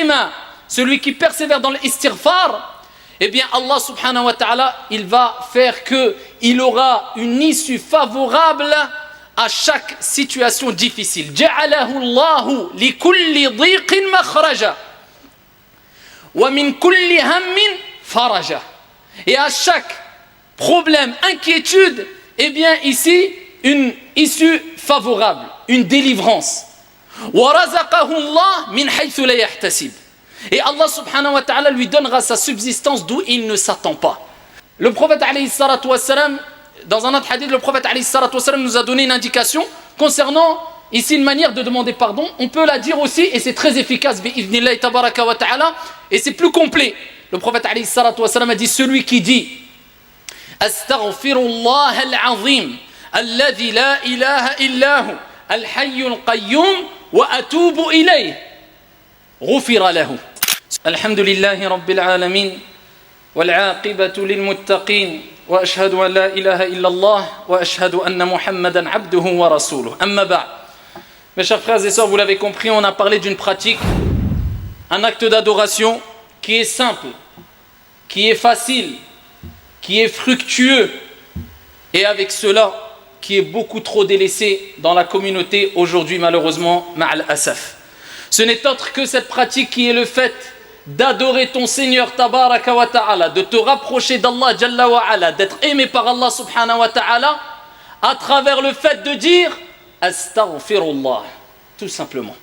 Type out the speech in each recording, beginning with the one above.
mustaslima, celui qui persévère dans l'istighfar, eh bien Allah subhanahu wa ta'ala, il va faire qu'il aura une issue favorable à chaque situation difficile. Ja'alahu Allahu li kulli dhiqin makhraja wa min kulli hammin faraja. Et à chaque problème, inquiétude, eh bien ici, une issue favorable, une délivrance. Wa razaqahu Allah min haythu la yahtasib. Et Allah subhanahu wa ta'ala lui donnera sa subsistance d'où il ne s'attend pas. Le prophète alayhi salatu wassalam, dans un autre hadith, le prophète alayhi salatu wassalam nous a donné une indication concernant ici une manière de demander pardon. On peut la dire aussi, et c'est très efficace, bi'idhnillahi tabaraka wa ta'ala, et c'est plus complet. Le prophète alayhi salatu wassalam a dit, celui qui dit Astaghfirullah al-azim, alladhi la ilaha illahu, al-hayyul qayyum, wa atubu ilayh, ghufira lahu. Alhamdulillahi rabbil alamin, wal-aqibatu lil-muttaqin, wa ashhadu an la ilaha illallah, wa ashhadu anna Muhammadan abduhu wa rasuluh. Amma ba'd. Mes chers frères et sœurs, vous l'avez compris, on a parlé d'une pratique, un acte d'adoration qui est simple, qui est facile, qui est fructueux, et avec cela, qui est beaucoup trop délaissé dans la communauté aujourd'hui, malheureusement, ma'al asaf. Ce n'est autre que cette pratique qui est le fait d'adorer ton Seigneur tabaraka wa ta'ala, de te rapprocher d'Allah jalla wa ala, d'être aimé par Allah subhanahu wa ta'ala, à travers le fait de dire astaghfirullah, tout simplement.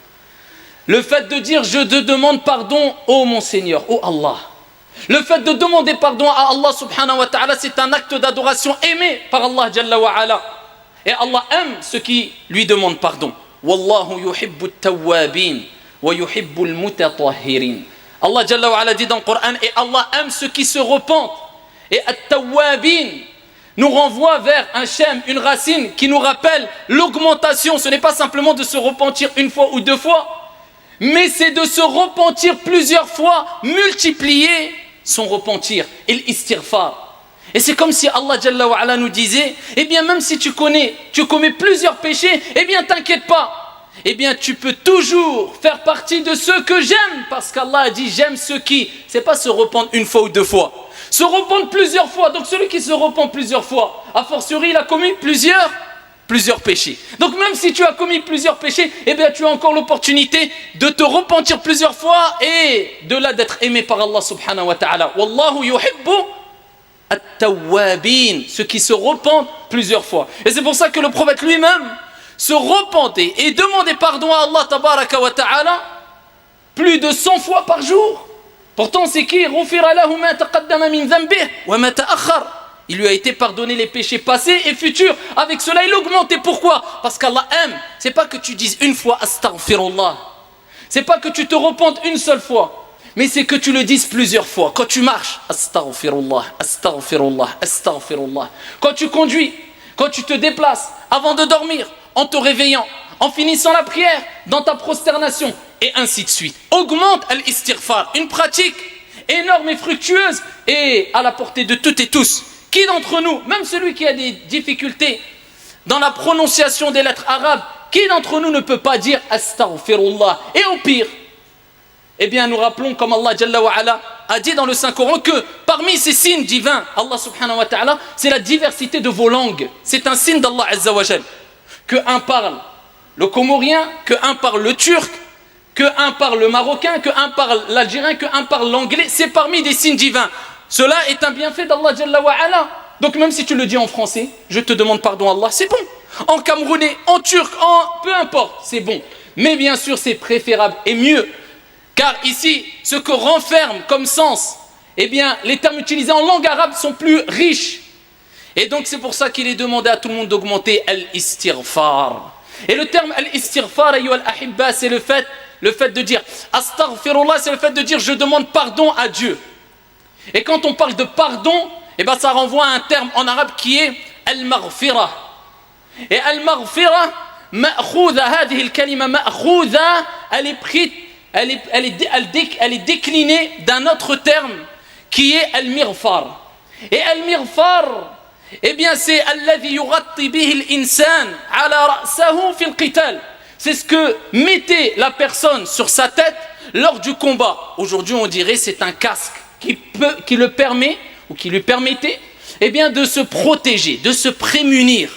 Le fait de dire je te demande pardon, ô mon Seigneur, ô Allah. Le fait de demander pardon à Allah subhanahu wa ta'ala, c'est un acte d'adoration aimé par Allah jalla wa ala. Et Allah aime ceux qui lui demandent pardon. Wallahu yuhibbu at-tawwabin wa yuhibbu al-mutatahhirin. Allah jalla wa ala dit dans le Coran, et Allah aime ceux qui se repentent. Et at-tawwabin nous renvoie vers un shem, une racine qui nous rappelle l'augmentation. Ce n'est pas simplement de se repentir une fois ou deux fois, mais c'est de se repentir plusieurs fois, multiplier son repentir et l'istighfar. Et c'est comme si Allah Jalla wa ala nous disait, eh bien même si tu commets plusieurs péchés, eh bien t'inquiète pas, eh bien tu peux toujours faire partie de ceux que j'aime, parce qu'Allah a dit j'aime ceux qui, c'est pas se rependre une fois ou deux fois, se rependre plusieurs fois. Donc celui qui se repent plusieurs fois, a fortiori il a commis plusieurs péchés. Donc même si tu as commis plusieurs péchés, eh bien tu as encore l'opportunité de te repentir plusieurs fois et de là d'être aimé par Allah subhanahu wa ta'ala. Wallahu yuhibbu at-tawwabin, ceux qui se repentent plusieurs fois. Et c'est pour ça que le prophète lui-même se repentait et demandait pardon à Allah tabaraka wa ta'ala plus de 100 fois par jour. Pourtant c'est qui? Ghufira lahu ma taqaddama min dhanbihi wa ma ta'akhkhar. Il lui a été pardonné les péchés passés et futurs. Avec cela, il augmente. Et pourquoi? Parce qu'Allah aime. C'est pas que tu dises une fois astaghfirullah. C'est pas que tu te repentes une seule fois. Mais c'est que tu le dises plusieurs fois. Quand tu marches, astaghfirullah, astaghfirullah, astaghfirullah. Quand tu conduis, quand tu te déplaces, avant de dormir, en te réveillant, en finissant la prière, dans ta prosternation, et ainsi de suite. Augmente al-istighfar. Une pratique énorme et fructueuse et à la portée de toutes et tous. Qui d'entre nous, même celui qui a des difficultés dans la prononciation des lettres arabes, qui d'entre nous ne peut pas dire astaghfirullah? Et au pire, eh bien nous rappelons comme Allah Jalla wa ala a dit dans le Saint-Coran que parmi ces signes divins, Allah subhanahu wa ta'ala, c'est la diversité de vos langues. C'est un signe d'Allah Azza wa Jal. Que un parle le comorien, que un parle le turc, que un parle le marocain, que un parle l'algérien, que un parle l'anglais. C'est parmi des signes divins. Cela est un bienfait d'Allah Jalla wa ala. Donc même si tu le dis en français, je te demande pardon Allah, c'est bon. En camerounais, en turc, peu importe, c'est bon. Mais bien sûr c'est préférable et mieux. Car ici, ce que renferme comme sens, eh bien les termes utilisés en langue arabe sont plus riches. Et donc c'est pour ça qu'il est demandé à tout le monde d'augmenter al-istighfar. Et le terme al-istighfar, ayyuha al-ahibba, c'est le fait de dire astaghfirullah, c'est le fait de dire je demande pardon à Dieu. Et quand on parle de pardon, eh ben ça renvoie à un terme en arabe qui est al-maghfira. Et al-maghfira, ma'khouda, hadhihi al-kalima ma'khouda, elle est déclinée d'un autre terme qui est al-mighfar. Et al-mighfar, eh bien c'est alladhi yughatti bihi al-insan ala ra'sahu fi al-qital. C'est ce que mettait la personne sur sa tête lors du combat. Aujourd'hui, on dirait c'est un casque qui le permet, ou qui lui permettait, eh bien, de se protéger, de se prémunir.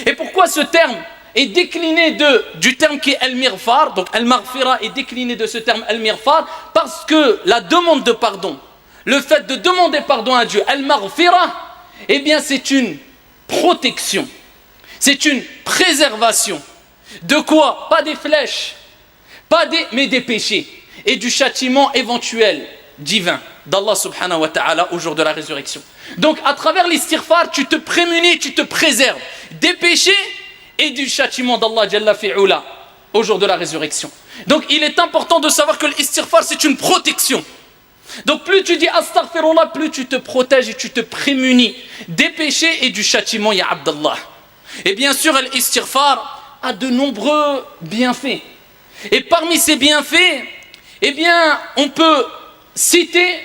Et pourquoi ce terme est décliné du terme qui est al-mirfar, donc al-maghfira est décliné de ce terme al-mirfar, parce que la demande de pardon, le fait de demander pardon à Dieu, al-maghfira, eh bien c'est une protection, c'est une préservation. De quoi? Pas des flèches, mais des péchés, et du châtiment éventuel divin d'Allah subhanahu wa ta'ala au jour de la résurrection. Donc à travers l'istighfar, tu te prémunis, tu te préserves des péchés et du châtiment d'Allah Jalla fi'ula au jour de la résurrection. Donc il est important de savoir que l'istighfar c'est une protection. Donc plus tu dis astaghfirullah, plus tu te protèges et tu te prémunis des péchés et du châtiment, ya Abdallah. Et bien sûr, l'istighfar a de nombreux bienfaits. Et parmi ces bienfaits, eh bien, on peut citer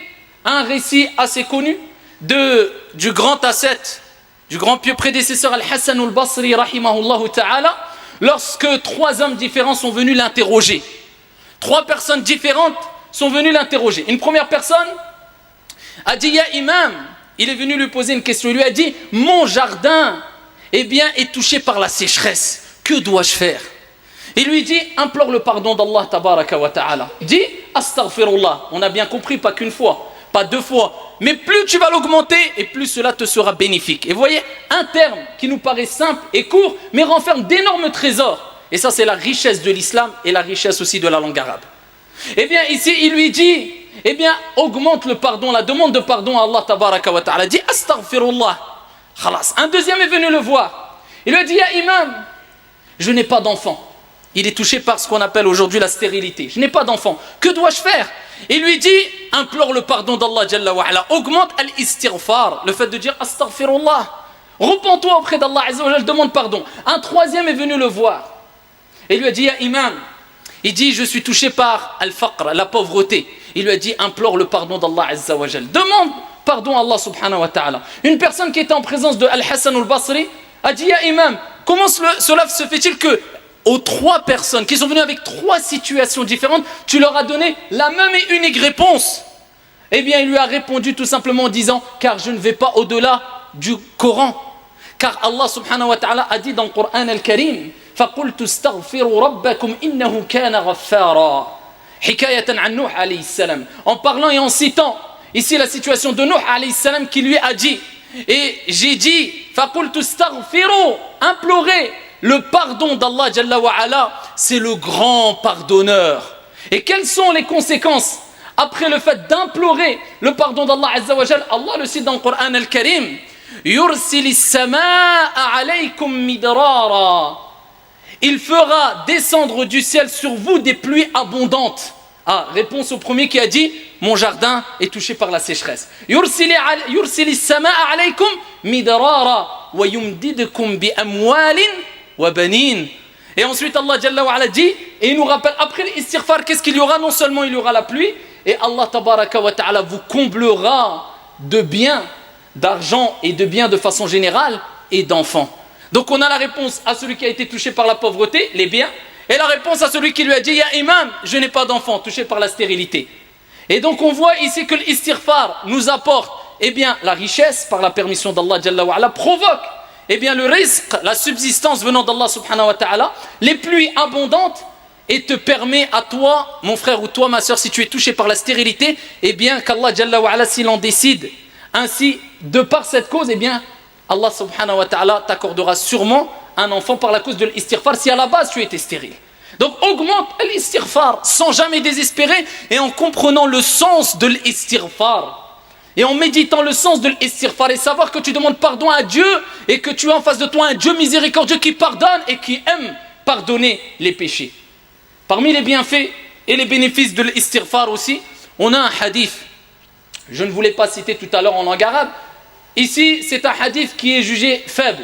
un récit assez connu du grand ascète, du grand pieux prédécesseur Al-Hassan al-Basri rahimahullah ta'ala, lorsque 3 hommes différents sont venus l'interroger. 3 personnes différentes sont venues l'interroger. Une première personne a dit, ya imam, il est venu lui poser une question, il lui a dit, mon jardin eh bien, est touché par la sécheresse, que dois-je faire? Il lui dit, implore le pardon d'Allah tabaraka wa ta'ala. Dis, astaghfirullah. On a bien compris, pas qu'une fois, pas 2 fois. Mais plus tu vas l'augmenter, et plus cela te sera bénéfique. Et vous voyez, un terme qui nous paraît simple et court, mais renferme d'énormes trésors. Et ça, c'est la richesse de l'islam et la richesse aussi de la langue arabe. Eh bien, ici, il lui dit, eh bien, augmente le pardon, la demande de pardon à Allah tabaraka wa ta'ala. Dis, astaghfirullah. Khalas. Un deuxième est venu le voir. Il lui a dit, ya imam, je n'ai pas d'enfant. Il est touché par ce qu'on appelle aujourd'hui la stérilité. Je n'ai pas d'enfant. Que dois-je faire? Il lui dit, implore le pardon d'Allah Jalla wa ala. Augmente al-istighfar, le fait de dire astaghfirullah. Repends-toi auprès d'Allah Azza wa Jalla, demande pardon. Un troisième est venu le voir. Et il lui a dit, ya imam, il dit, je suis touché par al-faqr, la pauvreté. Il lui a dit, implore le pardon d'Allah Azza wa Jalla. Demande pardon à Allah subhanahu wa ta'ala. Une personne qui était en présence de Al-Hassan al-Basri a dit, ya imam, comment cela se fait-il que aux 3 personnes qui sont venues avec 3 situations différentes, tu leur as donné la même et unique réponse? Eh bien, il lui a répondu tout simplement en disant, car je ne vais pas au-delà du Coran. Car Allah subhanahu wa ta'ala a dit dans le Coran al-Karim, فَقُلْتُ اسْتَغْفِرُوا رَبَّكُمْ إِنَّهُ كَانَ غَفَّارًا حِكَايَةً عن نوح alayhi salam. En parlant et en citant ici la situation de Nuh alayhi salam qui lui a dit, et j'ai dit, فَقُلْتُ اسْتَغْفِرُوا, implorez le pardon d'Allah Jalla wa ala, c'est le grand pardonneur. Et quelles sont les conséquences après le fait d'implorer le pardon d'Allah Azza wa Jalla? Allah le cite dans le Coran al-Karim, yursilis samaa alaykum midrara. Il fera descendre du ciel sur vous des pluies abondantes. Ah, réponse au premier qui a dit, mon jardin est touché par la sécheresse. Yursilis samaa alaykum midrara wa yumdidukum bi amwalin. Et ensuite Allah Jalla wa ala dit, et il nous rappelle après l'istighfar, qu'est-ce qu'il y aura? Non seulement il y aura la pluie, et Allah tabaraka wa ta'ala vous comblera de biens, d'argent et de biens de façon générale, et d'enfants. Donc on a la réponse à celui qui a été touché par la pauvreté, les biens, et la réponse à celui qui lui a dit, ya imam, je n'ai pas d'enfant, touché par la stérilité. Et donc on voit ici que l'istighfar nous apporte, eh bien, la richesse par la permission d'Allah Jalla wa ala, provoque eh bien le rizq, la subsistance venant d'Allah subhanahu wa ta'ala, les pluies abondantes, et te permet à toi, mon frère ou toi, ma soeur, si tu es touché par la stérilité, eh bien qu'Allah Jalla wa ala, s'il en décide ainsi, de par cette cause, eh bien Allah subhanahu wa ta'ala t'accordera sûrement un enfant par la cause de l'istighfar si à la base tu étais stérile. Donc augmente l'istighfar sans jamais désespérer et en comprenant le sens de l'istighfar. Et en méditant le sens de l'istighfar et savoir que tu demandes pardon à Dieu et que tu as en face de toi un Dieu miséricordieux qui pardonne et qui aime pardonner les péchés. Parmi les bienfaits et les bénéfices de l'istighfar aussi, on a un hadith. Je ne voulais pas citer tout à l'heure en langue arabe. Ici, c'est un hadith qui est jugé faible.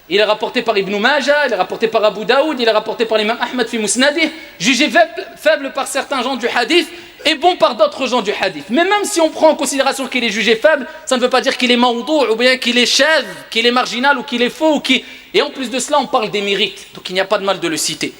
Il est rapporté par Ibn Majah, il est rapporté par Abu Daoud, il est rapporté par l'imam Ahmad fi Musnadih, jugé faible par certains gens du hadith et bon par d'autres gens du hadith. Mais même si on prend en considération qu'il est jugé faible, ça ne veut pas dire qu'il est maoudou, ou bien qu'il est chèvre, qu'il est marginal, ou qu'il est faux, et en plus de cela, on parle des mérites. Donc il n'y a pas de mal de le citer.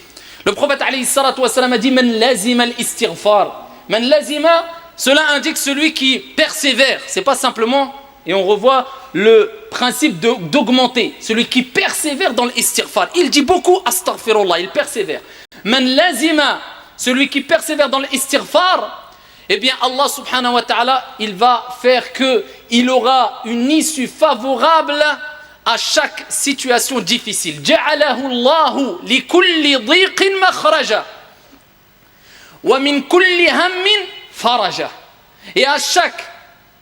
Le prophète alayhi salatu wa salam a dit, man lazima al-istighfar Man lazima, cela indique celui qui persévère. C'est pas simplement, et on revoit le principe d'augmenter. Celui qui persévère dans l'istighfar. Il dit beaucoup astaghfirullah, il persévère. Man lazima, celui qui persévère dans l'istighfar, eh bien Allah subhanahu wa ta'ala, il va faire qu'il aura une issue favorable à chaque situation difficile. Ja'alahu Allahu li kulli dhiqin makhraja wa min kulli hammin faraja. Et à chaque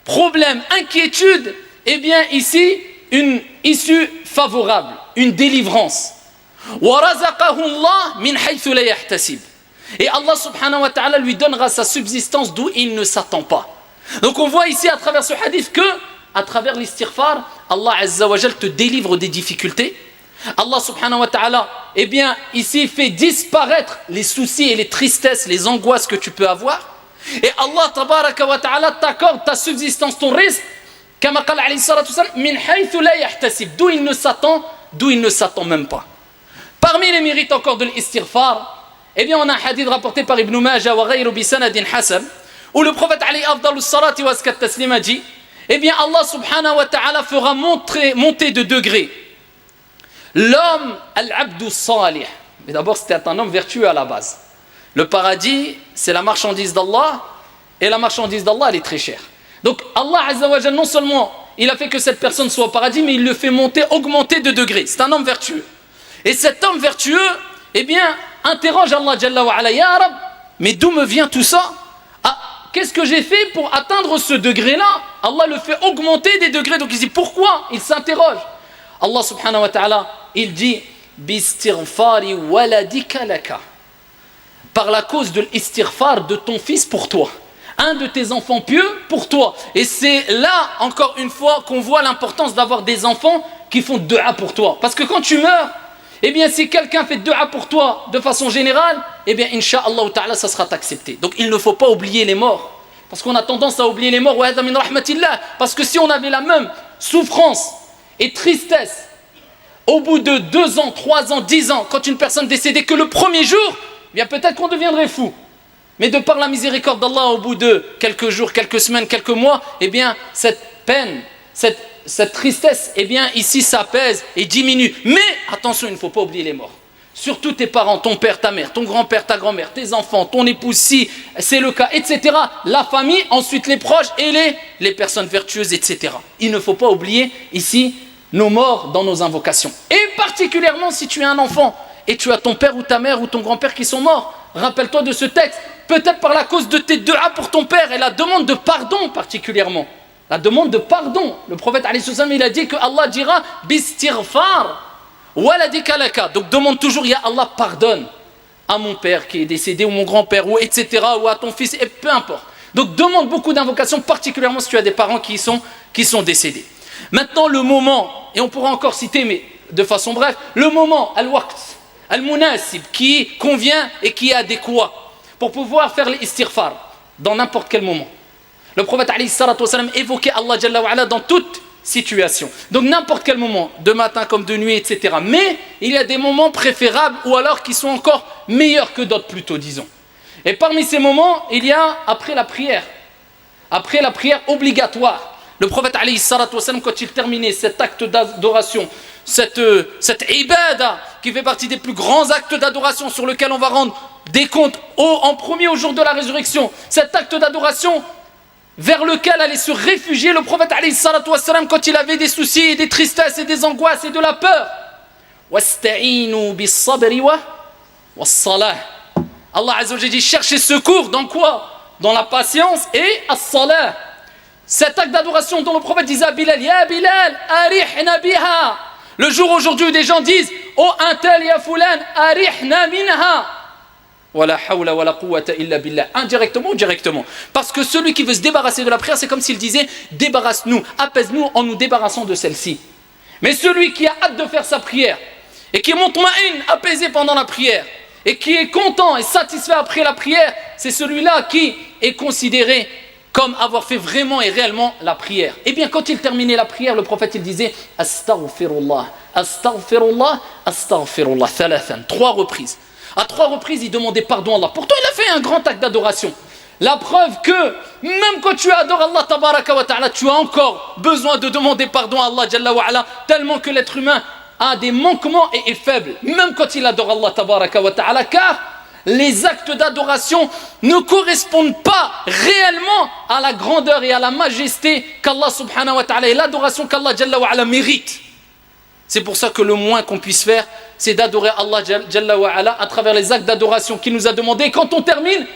problème, inquiétude, eh bien ici, une issue favorable, une délivrance. Wa razaqahu Allah min haythu la yahtasib. Et Allah subhanahu wa ta'ala lui donnera sa subsistance d'où il ne s'attend pas. Donc on voit ici à travers ce hadith que, à travers l'istighfar, Allah azza wa jal te délivre des difficultés. Allah subhanahu wa ta'ala, eh bien ici fait disparaître les soucis et les tristesses, les angoisses que tu peux avoir. Et Allah tabaraka wa ta'ala t'accorde ta subsistance, ton rizq, kama qala alayhi salatu wassalam, min haythu la yahtasib, d'où il ne s'attend même pas. Parmi les mérites encore de l'istighfar, eh bien, on a un hadith rapporté par Ibn Majah wa ghayru bi sanadin hasan, où le prophète alayhi afdalus salati wa askat taslima dit, eh bien, Allah subhanahu wa ta'ala fera monter de degrés l'homme al-abdu salih. Mais d'abord, c'était un homme vertueux à la base. Le paradis, c'est la marchandise d'Allah, et la marchandise d'Allah, elle est très chère. Donc, Allah azza wa jalla, non seulement il a fait que cette personne soit au paradis, mais il le fait augmenter de degrés. C'est un homme vertueux. Et cet homme vertueux, eh bien, interroge Allah Jalla wa ala, Ya Rab, mais d'où me vient tout ça? Qu'est-ce que j'ai fait pour atteindre ce degré-là? Allah le fait augmenter des degrés. Donc il dit pourquoi? Il s'interroge. Allah subhanahu wa ta'ala, il dit Bistighfari waladika laka. Par la cause de l'istighfar de ton fils pour toi. Un de tes enfants pieux pour toi. Et c'est là, encore une fois, qu'on voit l'importance d'avoir des enfants qui font dua pour toi. Parce que quand tu meurs, eh bien, si quelqu'un fait dua pour toi de façon générale, eh bien, incha'Allah ta'ala, ça sera accepté. Donc, il ne faut pas oublier les morts. Parce qu'on a tendance à oublier les morts. Parce que si on avait la même souffrance et tristesse au bout de 2 ans, 3 ans, 10 ans, quand une personne décédait que le premier jour, eh bien, peut-être qu'on deviendrait fou. Mais de par la miséricorde d'Allah, au bout de quelques jours, quelques semaines, quelques mois, eh bien, cette peine, cette tristesse, eh bien, ici, s'apaise et diminue. Mais, attention, il ne faut pas oublier les morts. Surtout tes parents, ton père, ta mère, ton grand-père, ta grand-mère, tes enfants, ton épouse, si c'est le cas, etc. La famille, ensuite les proches et les personnes vertueuses, etc. Il ne faut pas oublier, ici, nos morts dans nos invocations. Et particulièrement si tu es un enfant et tu as ton père ou ta mère ou ton grand-père qui sont morts. Rappelle-toi de ce texte, peut-être par la cause de tes dua pour ton père et la demande de pardon particulièrement. La demande de pardon. Le prophète alayhi salam, il a dit que Allah dira bistighfar waladika laka. Donc demande toujours, ya Allah, pardonne à mon père qui est décédé ou mon grand-père ou etc. ou à ton fils et peu importe. Donc demande beaucoup d'invocations, particulièrement si tu as des parents qui sont décédés. Maintenant le moment, et on pourra encore citer mais de façon brève, le moment al-waqt, al-munasib, qui convient et qui est adéquat pour pouvoir faire l'istighfar dans n'importe quel moment. Le prophète alayhi salatu wassalam évoquait Allah Jalla wa ala dans toute situation. Donc n'importe quel moment, de matin comme de nuit, etc. Mais il y a des moments préférables ou alors qui sont encore meilleurs que d'autres plutôt, disons. Et parmi ces moments, il y a après la prière obligatoire. Le prophète alayhi salatu wassalam, quand il terminait cet acte d'adoration, cette ibada qui fait partie des plus grands actes d'adoration sur lequel on va rendre des comptes en premier au jour de la résurrection, cet acte d'adoration vers lequel allait se réfugier le prophète alayhi salatu wassalam quand il avait des soucis et des tristesses et des angoisses et de la peur. Wasta'inu bis-sabri was-salah. Allah azza wa jalla dit cherchez secours dans quoi? Dans la patience et as-salah. Cet acte d'adoration dont le prophète disait à Bilal, Ya Bilal, arihna biha. Le jour aujourd'hui où des gens disent, oh un tel ya fulan, arihna minha. Wala hawla wala quwwata illa billah. Indirectement ou directement. Parce que celui qui veut se débarrasser de la prière, c'est comme s'il disait, débarrasse-nous, apaise-nous en nous débarrassant de celle-ci. Mais celui qui a hâte de faire sa prière, et qui est mutma'in, apaisé pendant la prière, et qui est content et satisfait après la prière, c'est celui-là qui est considéré comme avoir fait vraiment et réellement la prière. Et bien quand il terminait la prière, le prophète il disait Astaghfirullah, Astaghfirullah, Astaghfirullah, thalathan, 3 reprises. À 3 reprises, il demandait pardon à Allah. Pourtant, il a fait un grand acte d'adoration. La preuve que même quand tu adores Allah tabaraka wa ta'ala, tu as encore besoin de demander pardon à Allah jalla wa ala, tellement que l'être humain a des manquements et est faible, même quand il adore Allah tabaraka wa ta'ala, car les actes d'adoration ne correspondent pas réellement à la grandeur et à la majesté qu'Allah subhanahu wa ta'ala et l'adoration qu'Allah jalla wa ala mérite. C'est pour ça que le moins qu'on puisse faire, c'est d'adorer Allah jalla wa ala à travers les actes d'adoration qu'il nous a demandé. Et quand on termine,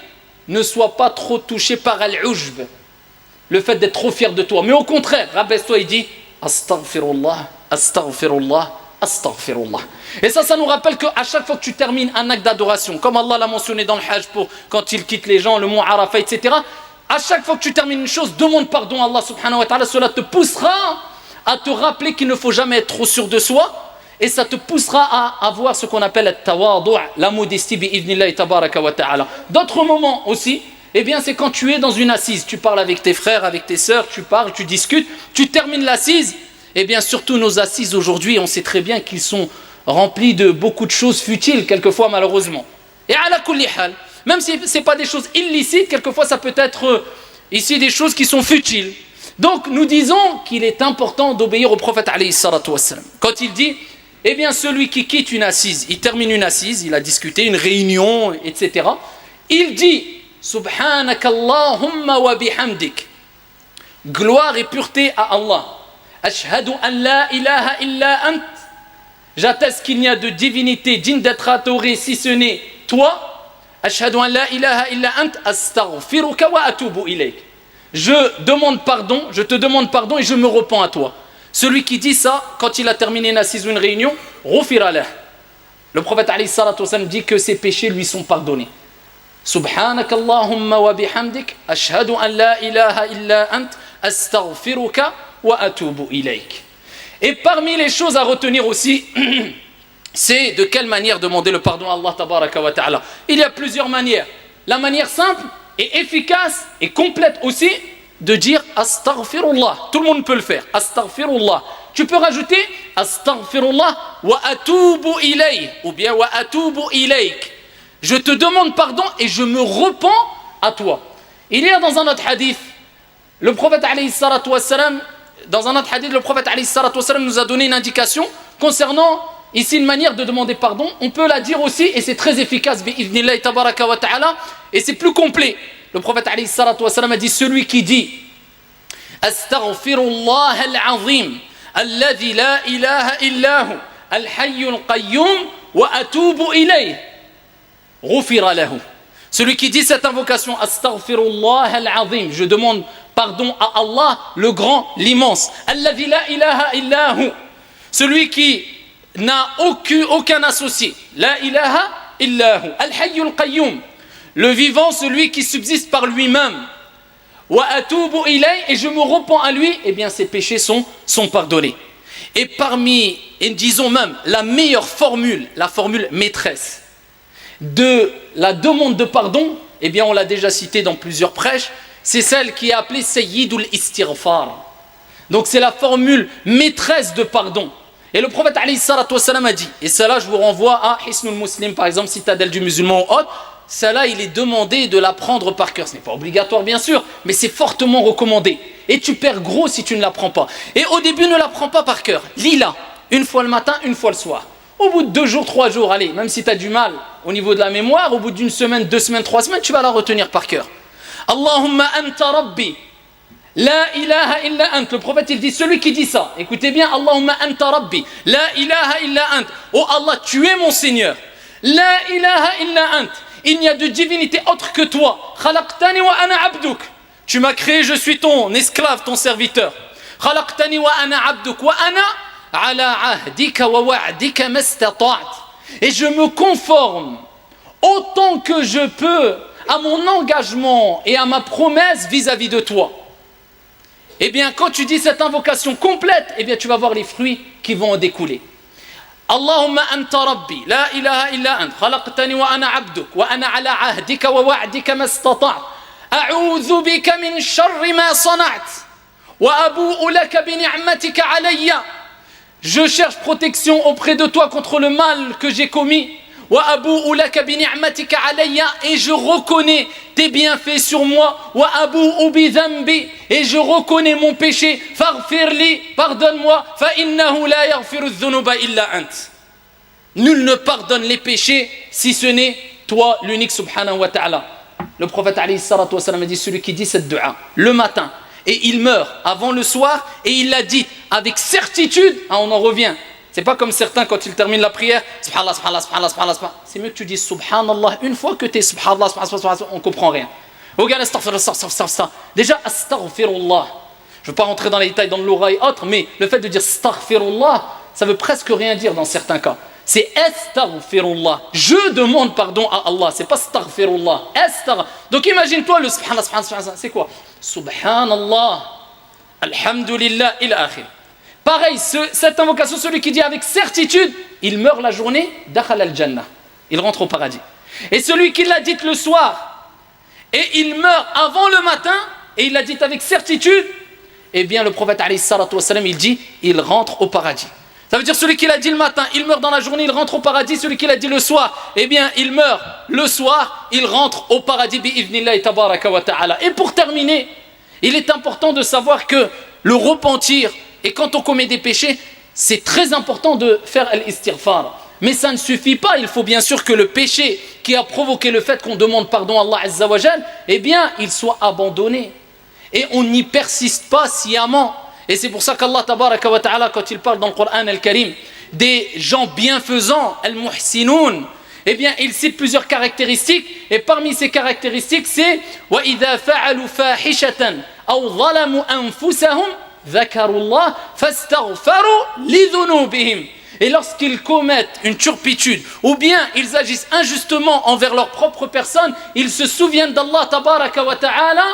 ne sois pas trop touché par al-ujb, le fait d'être trop fier de toi. Mais au contraire, rabaisse-toi et dis astaghfirullah, astaghfirullah, astaghfirullah. Et ça nous rappelle qu'à chaque fois que tu termines un acte d'adoration, comme Allah l'a mentionné dans le Hajj pour quand il quitte les gens, le mont Arafat, etc. À chaque fois que tu termines une chose, demande pardon à Allah subhanahu wa ta'ala. Cela te poussera à te rappeler qu'il ne faut jamais être trop sûr de soi. Et ça te poussera à avoir ce qu'on appelle le la modestie bi'idhnillahi tabaraka wa ta'ala. D'autres moments aussi, eh bien c'est quand tu es dans une assise, tu parles avec tes frères, avec tes sœurs, tu parles, tu discutes, tu termines l'assise. Eh bien surtout nos assises aujourd'hui, on sait très bien qu'ils sont remplis de beaucoup de choses futiles, quelquefois malheureusement. Et ala kulli hal, même si ce n'est pas des choses illicites, quelquefois ça peut être ici des choses qui sont futiles. Donc nous disons qu'il est important d'obéir au prophète alayhi salatu wassalam. Quand il dit, eh bien celui qui quitte une assise, il termine une assise, il a discuté, une réunion, etc. Il dit, Subhanakallahumma wa bihamdik, gloire et pureté à Allah. Ashhadu an la ilaha illa ant, j'atteste qu'il n'y a de divinité digne d'être adorée si ce n'est toi. Ashhadu an la ilaha illa ant, astaghfiruka wa atubu ilayk. Je demande pardon, je te demande pardon et je me repens à toi. Celui qui dit ça, quand il a terminé une assise ou une réunion, ghufira lah. Le prophète alayhi salatu wasallam dit que ses péchés lui sont pardonnés. Subhanakallahumma wa bihamdik, ashhadu an la ilaha illa ant, astaghfiruka wa atubu ilayk. Et parmi les choses à retenir aussi, c'est de quelle manière demander le pardon à Allah tabaraka wa ta'ala. Il y a plusieurs manières. La manière simple et efficace et complète aussi de dire astaghfirullah. Tout le monde peut le faire. Astaghfirullah. Tu peux rajouter astaghfirullah wa atubu ilayk ou bien wa atubu ilayk. Je te demande pardon et je me repens à toi. Il y a dans un autre hadith, le prophète alayhi salatu wassalam, dans un autre hadith, le prophète alayhi salatu wassalam nous a donné une indication concernant ici une manière de demander pardon. On peut la dire aussi et c'est très efficace bi'idhnillahi tabaraka wa ta'ala et c'est plus complet. Le prophète alayhi salatu wassalam a dit, celui qui dit astaghfirullah al-azim alladhi la ilaha illahu al-hayyul qayyum wa atubu ilayh ghufira lahu. Celui qui dit cette invocation astaghfirullah al-azim, je demande pardon à Allah le grand, l'immense, alladhi la ilaha illahu, celui qui n'a aucun associé, la ilaha illahu al-hayyul qayyum, le vivant, celui qui subsiste par lui-même. Wa atubu ilay, et je me repens à lui, eh bien ses péchés sont pardonnés. Et parmi, et disons même, la meilleure formule, la formule maîtresse de la demande de pardon, eh bien on l'a déjà cité dans plusieurs prêches, c'est celle qui est appelée Sayyidul Istighfar. Donc c'est la formule maîtresse de pardon. Et le prophète alayhi salatu wassalam a dit, et cela je vous renvoie à Hisnul Muslim par exemple, citadelle du musulman ou autre, cela il est demandé de l'apprendre par cœur. Ce n'est pas obligatoire bien sûr, mais c'est fortement recommandé. Et tu perds gros si tu ne l'apprends pas. Et au début ne l'apprends pas par cœur. Lis-la, une fois le matin, une fois le soir. Au bout de 2 jours, 3 jours, allez, même si tu as du mal au niveau de la mémoire, au bout d'une semaine, 2 semaines, 3 semaines, tu vas la retenir par cœur. Allahumma anta rabbi, la ilaha illa ant. Le prophète il dit, celui qui dit ça, écoutez bien, Allahumma anta rabbi, la ilaha illa ant. Oh Allah, tu es mon Seigneur. La ilaha illa ant. Il n'y a de divinité autre que toi. Khalaqtani wa ana abduk. Tu m'as créé, je suis ton esclave, ton serviteur. Khalaqtani wa ana abduk wa ana ala ahdika wa wa'dika mastata'at. Et je me conforme autant que je peux à mon engagement et à ma promesse vis-à-vis de toi. Eh bien, quand tu dis cette invocation complète, eh bien, tu vas voir les fruits qui vont en découler. Allahumma anta rabbi, la ilaha illa ant, khalaqtani wa ana abduk, wa ana ala ahdika wa wa'dika mastata'at. A'udhu bika min sharri ma sana'at, wa abu'u laka bi ni'matika alayya. Je cherche protection auprès de toi contre le mal que j'ai commis. wa abou'u laka bi ni'matika alayya, et je reconnais tes bienfaits sur moi, wa abou'u bi dhanbi, et je reconnais mon péché, faghfirli, pardonne-moi, fa innahu la yaghfiru dhunuba illa ant. Nul ne pardonne les péchés si ce n'est toi l'unique subhanahu wa ta'ala. Le prophète alayhi salatu wa salam a dit, celui qui dit cette dua le matin et il meurt avant le soir et il l'a dit avec certitude, on en revient. C'est pas comme certains quand ils terminent la prière, subhanallah, subhanallah, subhanallah, subhanallah. C'est mieux que tu dises subhanallah une fois que tu es subhanallah, subhanallah, on comprend rien. Regarde, astaghfirullah. Déjà, astaghfirullah. Je ne veux pas rentrer dans les détails dans le Loura et autres, mais le fait de dire astaghfirullah, ça veut presque rien dire dans certains cas. C'est astaghfirullah. Je demande pardon à Allah. C'est pas astaghfirullah. Donc imagine-toi le subhanallah, subhanallah, c'est quoi? Subhanallah, alhamdulillah, ila akhir. Pareil, cette invocation, celui qui dit avec certitude, il meurt la journée, dakhal al-jannah. Il rentre au paradis. Et celui qui l'a dit le soir, et il meurt avant le matin, et il l'a dit avec certitude, eh bien le prophète alayhi salatu wa salam, il dit, il rentre au paradis. Ça veut dire celui qui l'a dit le matin, il meurt dans la journée, il rentre au paradis. Celui qui l'a dit le soir, eh bien il meurt le soir, il rentre au paradis bi'idhnillahi tabaraka wa ta'ala. Et pour terminer, il est important de savoir que le repentir, et quand on commet des péchés, c'est très important de faire al-istighfar. Mais ça ne suffit pas, il faut bien sûr que le péché qui a provoqué le fait qu'on demande pardon à Allah Azza wa Jal, eh bien il soit abandonné. Et on n'y persiste pas sciemment. Et c'est pour ça qu'Allah tabaraka wa ta'ala, quand il parle dans le Coran al-Karim des gens bienfaisants, al-muhsinoun, eh bien il cite plusieurs caractéristiques, et parmi ces caractéristiques c'est wa idha fa'alu fahishatan aw zalamu anfusahum dhakarullah fastaghfaru li dhunubihim. Et lorsqu'ils commettent une turpitude ou bien ils agissent injustement envers leur propre personne, ils se souviennent d'Allah tabaraka wa ta'ala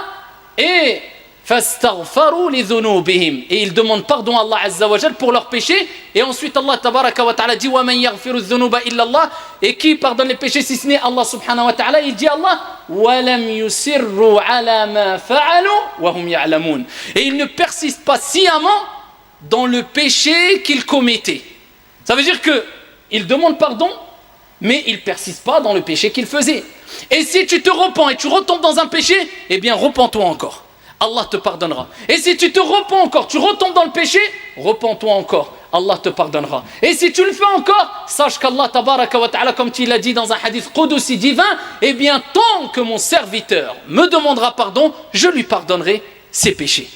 et fastaghfaru li dhunubihim, et ils demandent pardon à Allah Azza wa Jal pour leurs péchés. Et ensuite Allah tabaraka wa ta'ala dit wa man yaghfiru dhunuba illa Allah, et qui pardonne les péchés si ce n'est Allah subhanahu wa ta'ala? Il dit Allah wa lam yusirru ala ma fa'alu wa hum ya'lamun, et ils ne persistent pas sciemment dans le péché qu'ils commettaient. Ça veut dire que ils demandent pardon mais ils ne persistent pas dans le péché qu'ils faisaient. Et si tu te repens et tu retombes dans un péché, eh bien repens-toi encore, Allah te pardonnera. Et si tu te repens encore, tu retombes dans le péché, repens-toi encore, Allah te pardonnera. Et si tu le fais encore, sache qu'Allah tabaraka wa ta'ala, comme tu l'as dit dans un hadith qudusi divin, eh bien tant que mon serviteur me demandera pardon, je lui pardonnerai ses péchés.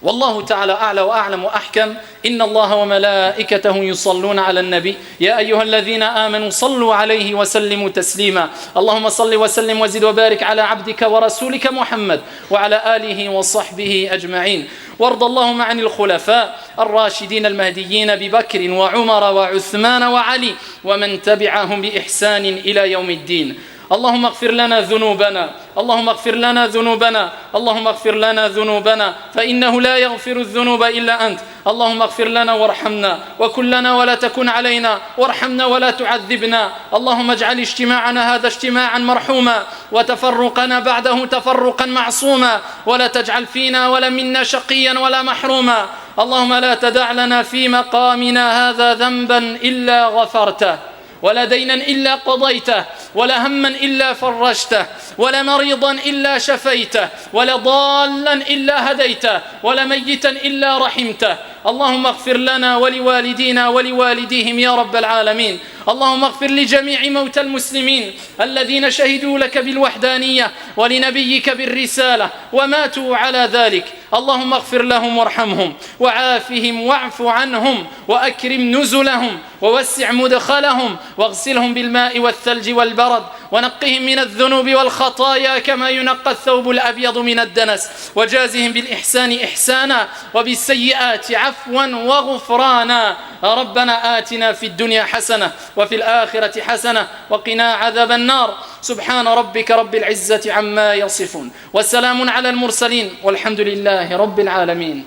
والله تعالى أعلى وأعلم وأحكم. إن الله وملائكته يصلون على النبي يا أيها الذين آمنوا صلوا عليه وسلموا تسليما. اللهم صل وسلم وزد وبارك على عبدك ورسولك محمد وعلى آله وصحبه أجمعين. وارض اللهم عن الخلفاء الراشدين المهديين أبي بكر وعمر وعثمان وعلي ومن تبعهم بإحسان إلى يوم الدين. اللهم اغفر لنا ذنوبنا، اللهم اغفر لنا ذنوبنا، اللهم اغفر لنا ذنوبنا، فإنه لا يغفر الذنوب إلا أنت. اللهم اغفر لنا وارحمنا وكن لنا ولا تكن علينا، وارحمنا ولا تعذبنا. اللهم اجعل اجتماعنا هذا اجتماعا مرحوما وتفرقنا بعده تفرقا معصوما، ولا تجعل فينا ولا منا شقيا ولا محروما. اللهم لا تدع لنا في مقامنا هذا ذنبا إلا غفرته، ولا دينا إلا قضيته، ولا هما إلا فرجته، ولا مريضا إلا شفيته، ولا ضالا إلا هديته، ولا ميتا إلا رحمته. اللهم اغفر لنا ولوالدينا ولوالديهم يا رب العالمين. اللهم اغفر لجميع موتى المسلمين الذين شهدوا لك بالوحدانية ولنبيك بالرسالة وماتوا على ذلك. اللهم اغفر لهم وارحمهم وعافهم واعف عنهم وأكرم نزلهم ووسع مدخلهم واغسلهم بالماء والثلج والبرد ونقهم من الذنوب والخطايا كما ينقى الثوب الأبيض من الدنس، وجازهم بالإحسان إحسانا وبالسيئات عفوا وغفرانا. ربنا آتنا في الدنيا حسنة وفي الآخرة حسنة وقنا عذاب النار. سبحان ربك رب العزة عما يصفون، وسلام على المرسلين والحمد لله رب العالمين.